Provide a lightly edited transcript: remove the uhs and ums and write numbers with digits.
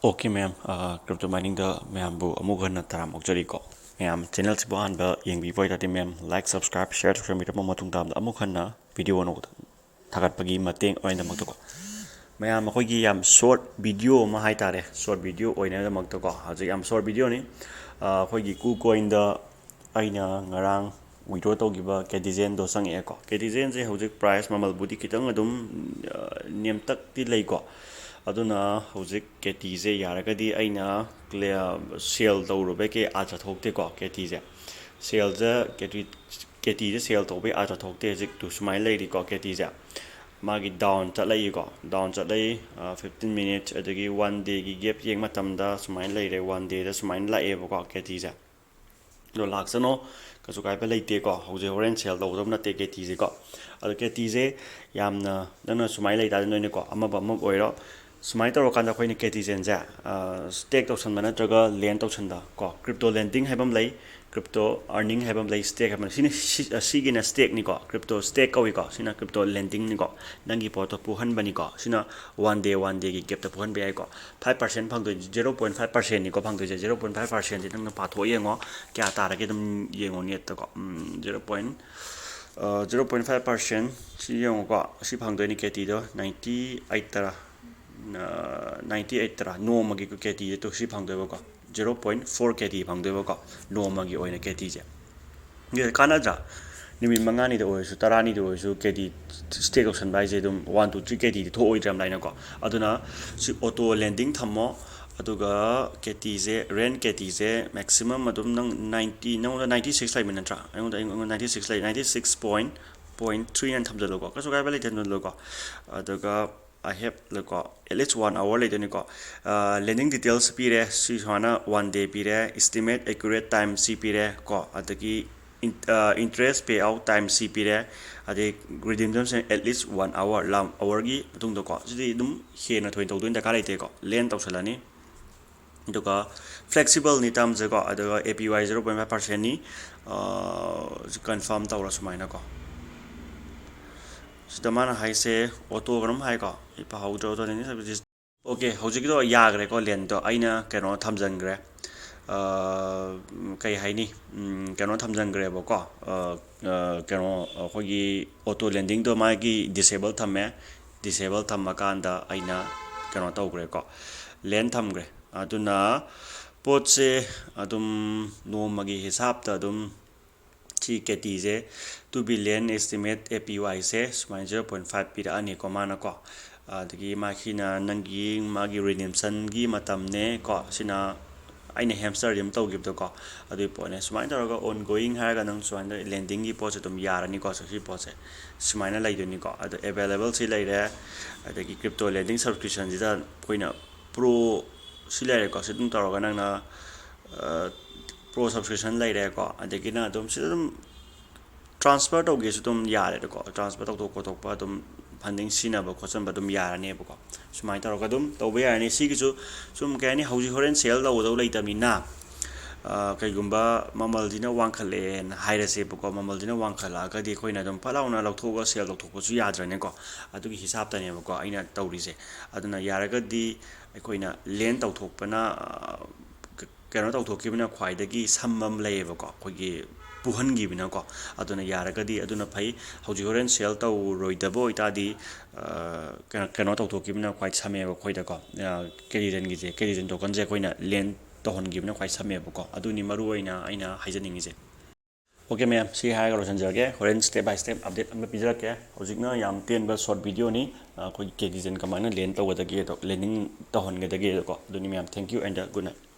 Okay, ma'am. Crypto mining da ma'am bu amu gan na taram okjari ko. Ma'am channel si buhan ba yang bi boy tadi ma'am like subscribe share social media mo matung tam da amu gan na video no thagat pagi mateng oin da magto ko. Ma'am ko gi yam short video ma hai tare short video oin da magto ko. Haji yam short video ni ko gi ku coin da aina ngarang withdraw tawgiba Catizen do sang e ko. Catizen je hojik price mamal budi kitang adum nem tak ti lei ko. aduna hojik Catize yaragadi aina clear sale tawrube ke acha thokte ko Catize sale ja Catize sale tawbe acha thokte jik tu sumai leiri ko Catize magi down chatlai ko down chatlai 15 minutes adagi 1 day gi gap yeng matamda sumai leire 1 day da sumai lae ko Catize do laksano kasu kai pe leite ko hoje horen sale tawdom na te Catize ko adu Catize yamna dana sumai leita noine ko ama ba mo oiro sumai tawro kanda khoini Catizen ja stake tawsan mana traga lend tawsan da ko crypto lending haibam lei crypto earning haibam lei stake haibam sini sigina stake ni ko crypto stake kawi ko sina crypto lending ni ko nangi poto puhan bani ko sina 1 day gi gap ta puhan be ai ko 5% phang do 0.5% ni ko phang do 0.5% ni nang pa tho yengo kya ta ra ke dum yengo net ta ko 0.5% si yengo ko si phang do ni Cati do 98 tara 98 tara no magi ko Cati to si phang do ko 0.4 Cati phang do ko no magi oina Cati je ye kana ja nimi mangani de oisu tarani de oisu Cati stake option bai je dum 1 to 3 Cati tho oi dram laina ko aduna si auto lending thammo aduga Catize rent Catize maximum adum nang 90 nang 96 lai minatra ang 96 lai 96.3 nan thamjalo ko kaso kai bale ten lo ko aduga I have like at least 1 hour later ni ko lending details pire si hana 1 day pire estimate accurate time si pire ko adagi interest payout time si pire ade redemption at least 1 hour long hour gi tung do ko ji dum he na thoin tawdun da ka laite ko lend tawsalani duka flexible ni terms ko aduga APY 0.5% ni confirm tawra sumaina ko sidamana haise auto gram hai ko ipa haudo to ni services okay hojik do yagre ko len to aina kano thamjangre kai haini kano thamjangre bo ko kano khogi auto lending do magi disable thamme disable thammakanda aina kano tawgre ko len thamgre aduna potse adum no magi hisab ta adum chi Catize 2 billion estimate APY se 0.5 pi da ani ko mana ko adagi makina nangi magi redemption gi matam ne ko sina aina hamster yam taw gib to ko adu pone sumain taraga ongoing ha ga nang suan da lending gi pose tum yarani ko so si pose sumaina lai do ni ko adu available si lai re adagi crypto lending subscription ji da koina pro si lai re ko situm taraga nang na pro subscription lai re ko adagi na dum sidum transfer to ge sidum yare ko transfer to ko to pa dum funding sina ba khosan ba dum yarane ba ko sumai ta ro dum to be yarane si gi su sum ka ni hauji horen sale do lai ta mina kai gumba mamal dina wangkhalen haira se ba ko mamal dina wangkhala ga di khoina dum palauna lok thoga sale lok thok su yadrane ko adu gi hisab ta ne ba ko aina tawri se aduna yaraga di khoina len taw thok pana kano taw thok kibina khwai da gi sammam lai ba ko khogi puhan gi bina ko aduna yaraga di aduna phai hauji horen sale taw roi da boy ta di kano taw thok kibina khwai same ba khoi da ko Catizen gi je Catizen token je khoina len tohon gi bina khwai same ba ko aduni maru oina aina haijaningi je okay ma'am si hai ga rosan jage horen step by step update am pijara ke hojikna yam ten ba short video ni khoi Catizen kamana len taw ga da ge to learning tohon ga da ge ko aduni ma'am thank you and good night